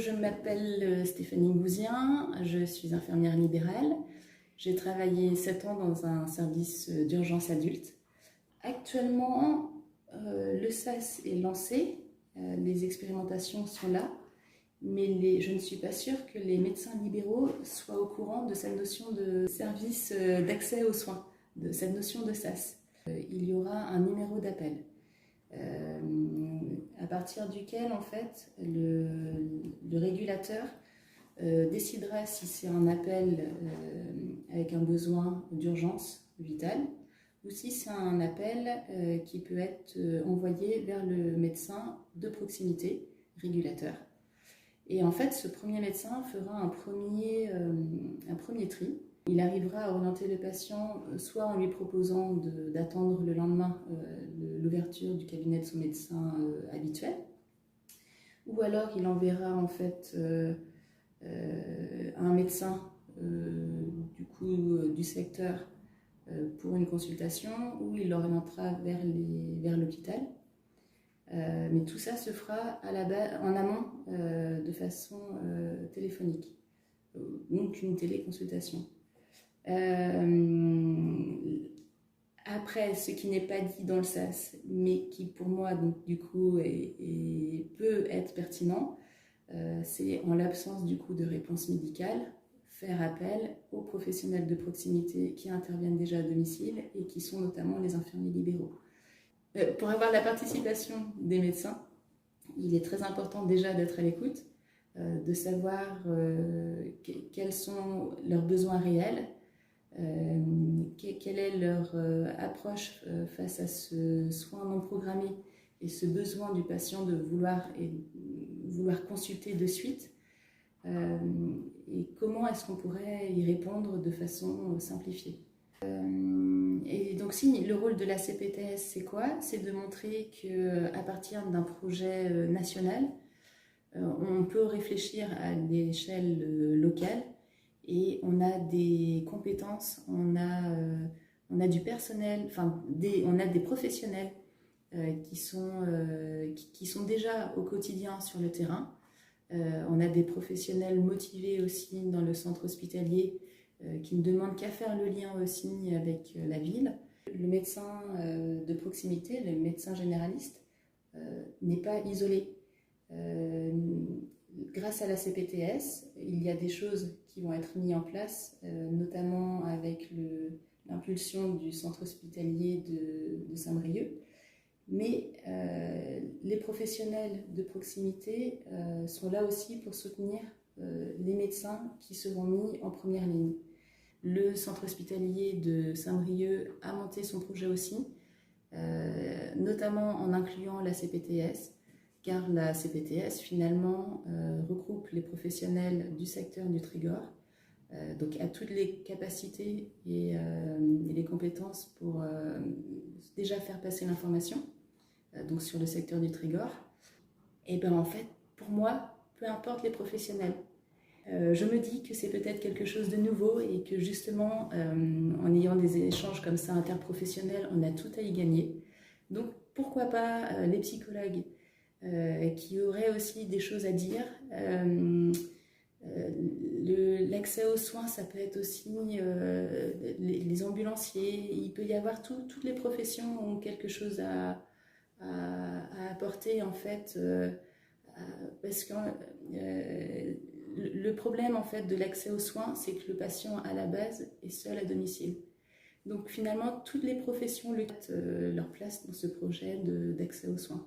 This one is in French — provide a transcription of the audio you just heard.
Je m'appelle Stéphanie Gouzien, je suis infirmière libérale. J'ai travaillé 7 ans dans un service d'urgence adulte. Actuellement, le SAS est lancé, les expérimentations sont là, mais je ne suis pas sûre que les médecins libéraux soient au courant de cette notion de service d'accès aux soins, de cette notion de SAS. Il y aura un numéro d'appel. À partir duquel en fait le régulateur décidera si c'est un appel avec un besoin d'urgence vitale ou si c'est un appel qui peut être envoyé vers le médecin de proximité régulateur. Et en fait, ce premier médecin fera un premier tri. Il arrivera à orienter le patient soit en lui proposant d'attendre le lendemain l'ouverture du cabinet de son médecin habituel, ou alors il enverra en fait un médecin du secteur pour une consultation, ou il l'orientera vers l'hôpital. Mais tout ça se fera en amont de façon téléphonique, donc une téléconsultation. Après, ce qui n'est pas dit dans le SAS, mais qui pour moi donc, du coup peut être pertinent, c'est en l'absence du coup de réponse médicale, faire appel aux professionnels de proximité qui interviennent déjà à domicile et qui sont notamment les infirmiers libéraux. Pour avoir la participation des médecins, il est très important déjà d'être à l'écoute, de savoir quels sont leurs besoins réels, quelle est leur approche face à ce soin non programmé et ce besoin du patient de vouloir consulter de suite, et comment est-ce qu'on pourrait y répondre de façon simplifiée. Et donc si le rôle de la CPTS c'est quoi? C'est de montrer qu'à partir d'un projet national, on peut réfléchir à l'échelle locale et on a des compétences, on a du personnel, on a des professionnels qui sont déjà au quotidien sur le terrain. On a des professionnels motivés aussi dans le centre hospitalier qui ne demandent qu'à faire le lien aussi avec la ville. Le médecin de proximité, le médecin généraliste, n'est pas isolé. Grâce à la CPTS, il y a des choses qui vont être mises en place, notamment avec l'impulsion du centre hospitalier de Saint-Brieuc. Mais les professionnels de proximité sont là aussi pour soutenir les médecins qui seront mis en première ligne. Le centre hospitalier de Saint-Brieuc a monté son projet aussi, notamment en incluant la CPTS, car la CPTS finalement regroupe les professionnels du secteur du Trégor, donc a toutes les capacités et les compétences pour déjà faire passer l'information donc sur le secteur du Trégor. Et bien en fait, pour moi, peu importe les professionnels. Je me dis que c'est peut-être quelque chose de nouveau et que justement, en ayant des échanges comme ça interprofessionnels, on a tout à y gagner. Donc pourquoi pas les psychologues qui auraient aussi des choses à dire. L'accès aux soins, ça peut être aussi les ambulanciers. Il peut y avoir toutes les professions ont quelque chose à apporter en fait, parce que le problème en fait de l'accès aux soins, c'est que le patient à la base est seul à domicile. Donc finalement, toutes les professions mettent leur place dans ce projet d'accès aux soins.